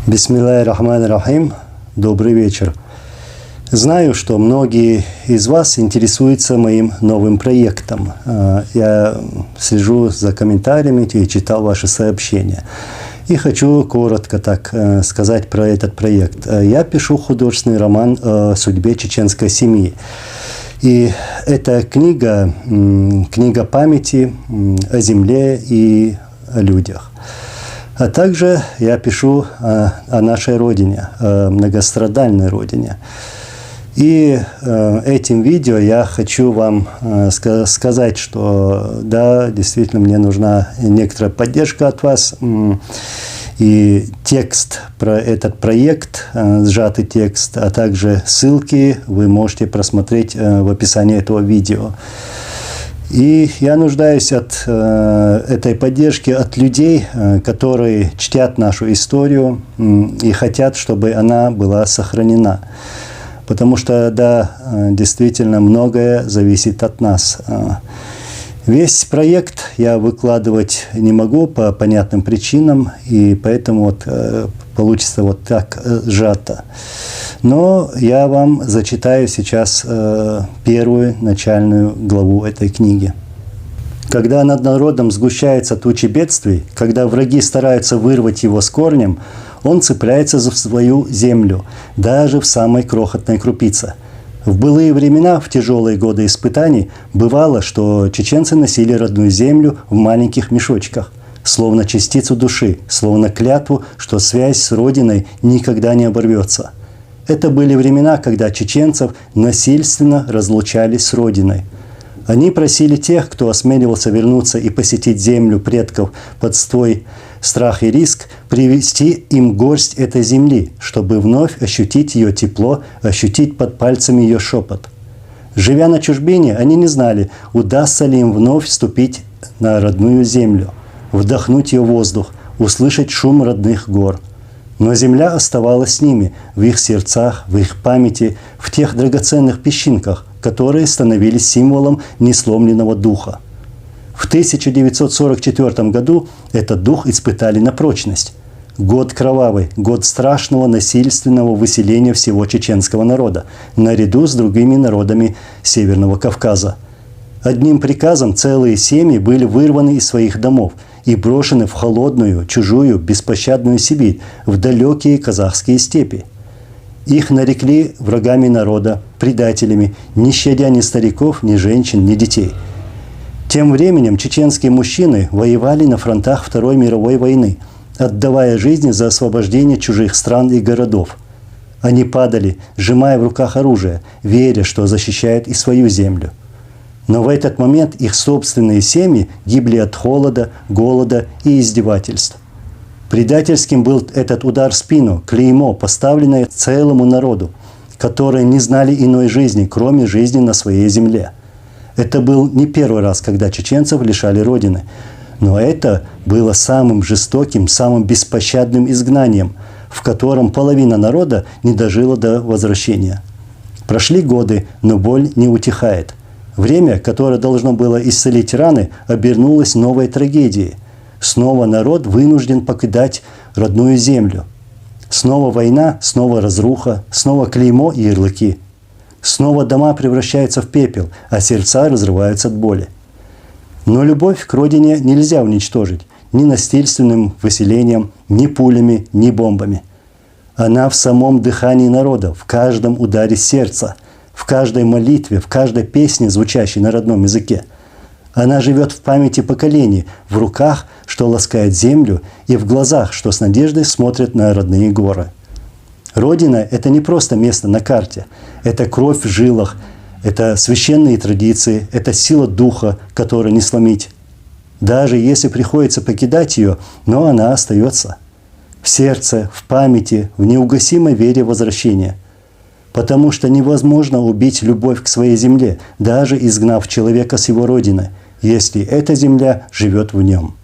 Бисмиллахир-рахманир-рахим. Добрый вечер. Знаю, что многие из вас интересуются моим новым проектом. Я слежу за комментариями и читал ваши сообщения. И хочу коротко так сказать про этот проект. Я пишу художественный роман о судьбе чеченской семьи. И эта книга памяти о земле и о людях. А также я пишу о нашей родине, о многострадальной родине. И этим видео я хочу вам сказать, что да, действительно мне нужна некоторая поддержка от вас. И текст про этот проект, сжатый текст, а также ссылки вы можете просмотреть в описании этого видео. И я нуждаюсь от этой поддержки от людей, которые чтят нашу историю и хотят, чтобы она была сохранена. Потому что, да, действительно многое зависит от нас. Весь проект я выкладывать не могу по понятным причинам, и поэтому вот получится вот так сжато. Но я вам зачитаю сейчас первую начальную главу этой книги. Когда над народом сгущаются тучи бедствий, когда враги стараются вырвать его с корнем, он цепляется за свою землю, даже в самой крохотной крупице. В былые времена, в тяжелые годы испытаний, бывало, что чеченцы носили родную землю в маленьких мешочках, словно частицу души, словно клятву, что связь с родиной никогда не оборвется. Это были времена, когда чеченцев насильственно разлучали с родиной. Они просили тех, кто осмеливался вернуться и посетить землю предков под свой страх и риск, привести им горсть этой земли, чтобы вновь ощутить ее тепло, ощутить под пальцами ее шепот. Живя на чужбине, они не знали, удастся ли им вновь вступить на родную землю, вдохнуть ее воздух, услышать шум родных гор. Но земля оставалась с ними, в их сердцах, в их памяти, в тех драгоценных песчинках, которые становились символом несломленного духа. В 1944 году этот дух испытали на прочность. Год кровавый, год страшного насильственного выселения всего чеченского народа, наряду с другими народами Северного Кавказа. Одним приказом целые семьи были вырваны из своих домов и брошены в холодную, чужую, беспощадную Сибирь, в далекие казахские степи. Их нарекли врагами народа, предателями, не щадя ни стариков, ни женщин, ни детей. Тем временем чеченские мужчины воевали на фронтах Второй мировой войны, отдавая жизни за освобождение чужих стран и городов. Они падали, сжимая в руках оружие, веря, что защищают и свою землю. Но в этот момент их собственные семьи гибли от холода, голода и издевательств. Предательским был этот удар в спину, клеймо, поставленное целому народу, которые не знали иной жизни, кроме жизни на своей земле. Это был не первый раз, когда чеченцев лишали родины, но это было самым жестоким, самым беспощадным изгнанием, в котором половина народа не дожила до возвращения. Прошли годы, но боль не утихает. Время, которое должно было исцелить раны, обернулось новой трагедией. Снова народ вынужден покидать родную землю. Снова война, снова разруха, снова клеймо и ярлыки. Снова дома превращаются в пепел, а сердца разрываются от боли. Но любовь к родине нельзя уничтожить ни насильственным выселением, ни пулями, ни бомбами. Она в самом дыхании народа, в каждом ударе сердца, в каждой молитве, в каждой песне, звучащей на родном языке. Она живет в памяти поколений, в руках, что ласкает землю, и в глазах, что с надеждой смотрят на родные горы. Родина – это не просто место на карте. Это кровь в жилах, это священные традиции, это сила духа, которую не сломить. Даже если приходится покидать ее, но она остается. В сердце, в памяти, в неугасимой вере возвращения. Потому что невозможно убить любовь к своей земле, даже изгнав человека с его родины, если эта земля живет в нем.